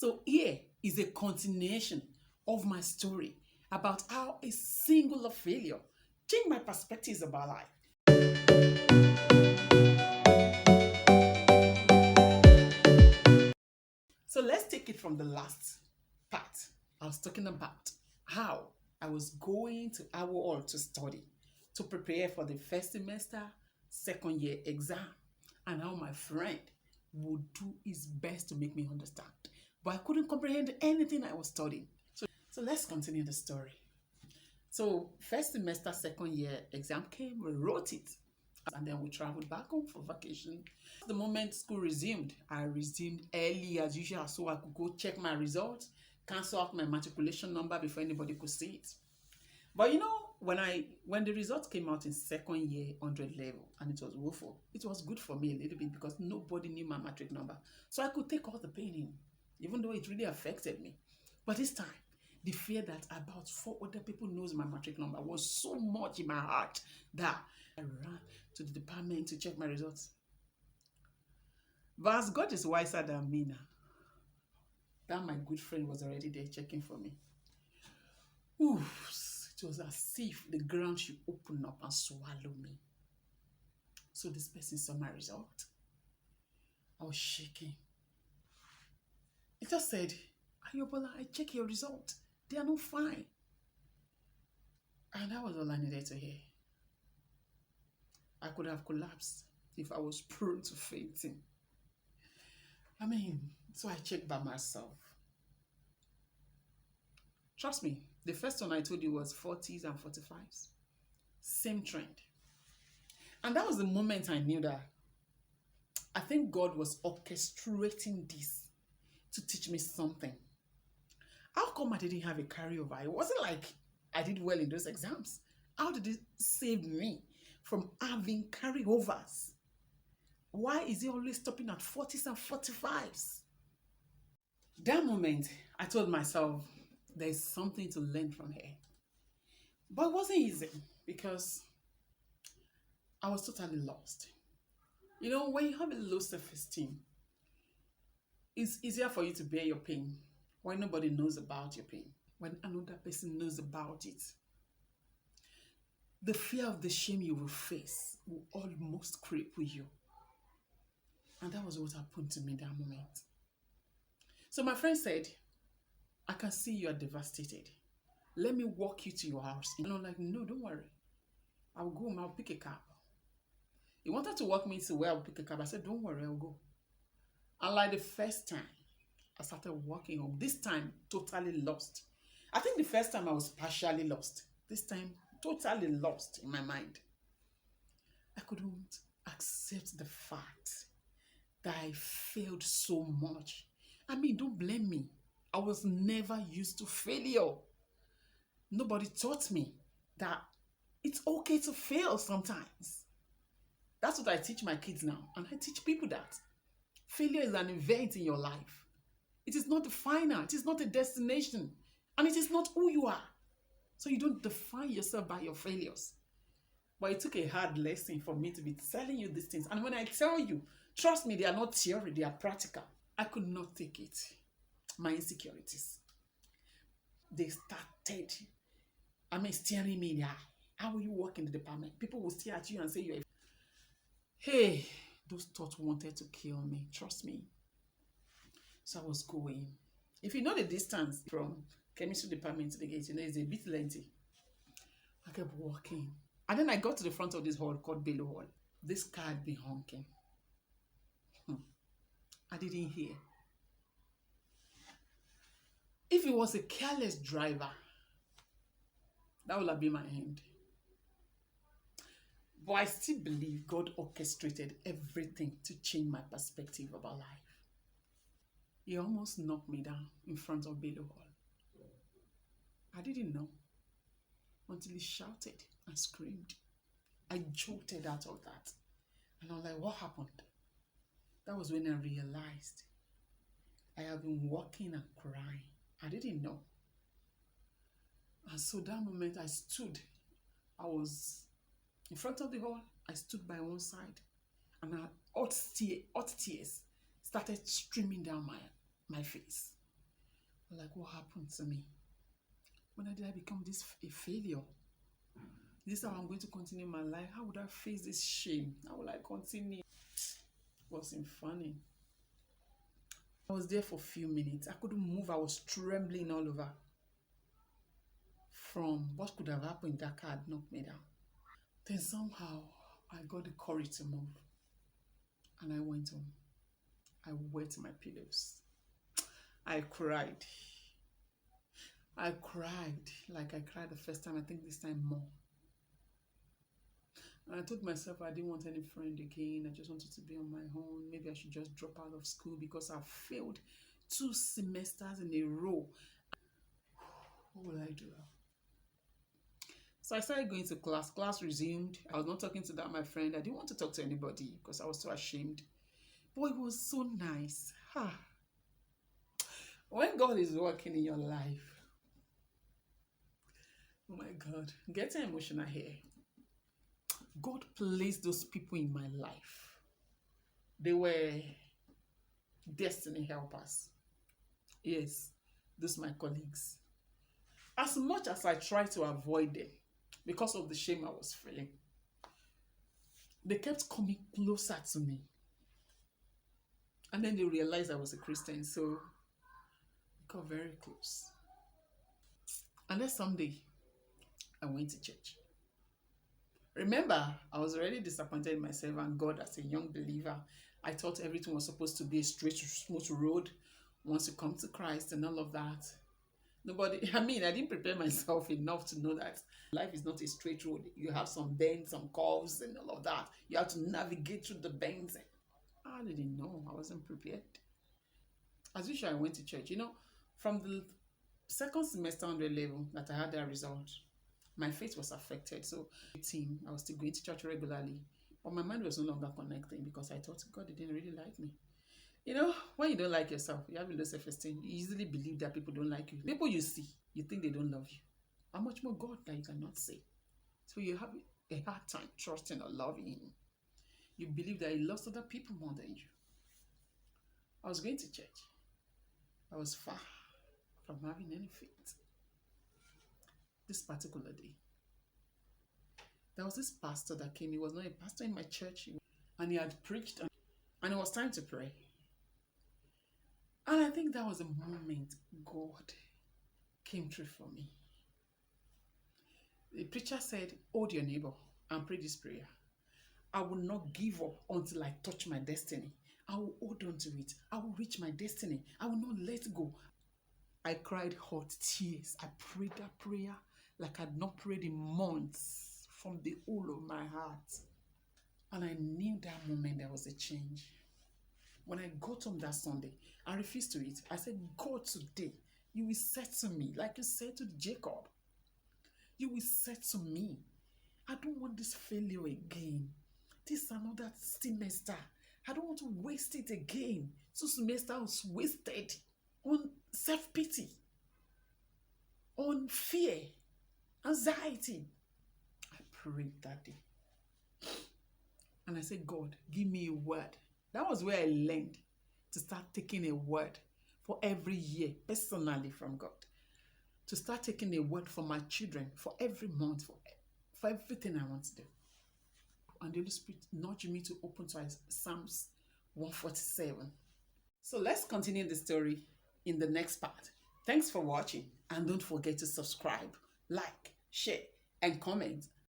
So here is a continuation of my story about how a singular failure changed my perspectives about life. So let's take it from the last part. I was talking about how I was going to our hall to study, to prepare for the first semester, second year exam, and how my friend would do his best to make me understand. But I couldn't comprehend anything I was studying. So let's continue the story. So first semester, second year exam came, we wrote it, and then we traveled back home for vacation. The moment school resumed, I resumed early as usual so I could go check my results, cancel out my matriculation number before anybody could see it. But you know, when the results came out in second year 100 level and it was woeful, it was good for me a little bit because nobody knew my matric number. So I could take all the pain in, even though it really affected me. But this time, the fear that about 4 other people knows my matric number was so much in my heart that I ran to the department to check my results. But as God is wiser than me now, that my good friend was already there checking for me. Oof, it was as if the ground should open up and swallow me. So this person saw my result. I was shaking. It just said, Ayobola, I check your result. They are not fine. And that was all I needed to hear. I could have collapsed if I was prone to fainting. So I checked by myself. Trust me, the first one I told you was 40s and 45s. Same trend. And that was the moment I knew that I think God was orchestrating this to teach me something. How come I didn't have a carryover? It wasn't like I did well in those exams. How did it save me from having carryovers? Why is he always stopping at 40s and 45s? That moment, I told myself, there's something to learn from here. But it wasn't easy because I was totally lost. You know, when you have a low self-esteem, it's easier for you to bear your pain when nobody knows about your pain, when another person knows about it. The fear of the shame you will face will almost cripple you. And that was what happened to me that moment. So my friend said, I can see you are devastated. Let me walk you to your house. And I'm like, no, don't worry. I'll go home, I'll pick a cab. He wanted to walk me to where I'll pick a cab. I said, don't worry, I'll go. And like the first time, I started walking home. This time, totally lost. I think the first time I was partially lost. This time, totally lost in my mind. I couldn't accept the fact that I failed so much. Don't blame me. I was never used to failure. Nobody taught me that it's okay to fail sometimes. That's what I teach my kids now. And I teach people that failure is an event in your life. It is not the final. It is not a destination. And it is not who you are. So you don't define yourself by your failures. But it took a hard lesson for me to be telling you these things. And when I tell you, trust me, they are not theory, they are practical. I could not take it. My insecurities. They started, staring me in the eye. How will you work in the department? People will stare at you and say, hey, those thoughts wanted to kill me. Trust me. So I was going. If you know the distance from chemistry department to the gate, it's a bit lengthy. I kept walking. And then I got to the front of this hall called Bello Hall. This car had been honking. I didn't hear. If it was a careless driver, that would have been my end. But I still believe God orchestrated everything to change my perspective about life. He almost knocked me down in front of Bello Hall. I didn't know until he shouted and screamed. I jolted out of that. And I was like, what happened? That was when I realized I have been walking and crying. I didn't know. And so that moment I stood. I was in front of the hall. I stood by one side. And hot tears started streaming down my face. Like, what happened to me? When did I become a failure? This is how I'm going to continue my life. How would I face this shame? How will I continue? It wasn't funny. I was there for a few minutes. I couldn't move. I was trembling all over from what could have happened. That car had knocked me down. Then somehow I got the courage to move. And I went home. I wet my pillows. I cried. I cried like I cried the first time. I think this time more. And I told myself I didn't want any friend again. I just wanted to be on my own. Maybe I should just drop out of school because I failed 2 semesters in a row. What will I do? So I started going to class. Class resumed. I was not talking to my friend. I didn't want to talk to anybody because I was so ashamed. But it was so nice. When God is working in your life, oh my God, getting emotional here. God placed those people in my life. They were destiny helpers. Yes, those my colleagues. As much as I tried to avoid them because of the shame I was feeling, they kept coming closer to me. And then they realized I was a Christian, so we got very close. And then someday, I went to church. Remember, I was already disappointed in myself and God as a young believer. I thought everything was supposed to be a straight, smooth road once you come to Christ and all of that. I didn't prepare myself enough to know that life is not a straight road. You have some bends, some curves and all of that. You have to navigate through the bends. I didn't know. I wasn't prepared. As usual, I went to church. From the second semester 100 level that I had that result, my faith was affected. So, I was still going to church regularly. But my mind was no longer connecting because I thought God didn't really like me. When you don't like yourself, you have a low self-esteem. You easily believe that people don't like you. People you see, you think they don't love you. How much more God that you cannot say? So you have a hard time trusting or loving Him. You believe that He loves other people more than you. I was going to church. I was far from having any faith. This particular day, there was this pastor that came. He was not a pastor in my church, and he had preached, and it was time to pray. And I think that was a moment God came through for me. The preacher said, hold your neighbor and pray this prayer. I will not give up until I touch my destiny. I will hold on to it. I will reach my destiny. I will not let go. I cried hot tears. I prayed that prayer like I'd not prayed in months from the whole of my heart. And I knew that moment there was a change. When I got home that Sunday, I refused to eat. I said, God, today, you will settle me like you said to Jacob. You will settle me. I don't want this failure again. This is another semester. I don't want to waste it again. 2 semesters was wasted on self-pity, on fear, anxiety. I prayed that day. And I said, God, give me a word. That was where I learned to start taking a word for every year, personally from God. To start taking a word for my children for every month, for everything I want to do. And the Holy Spirit nudged me to open to Psalms 147. So let's continue the story in the next part. Thanks for watching, and don't forget to subscribe, like, share, and comment.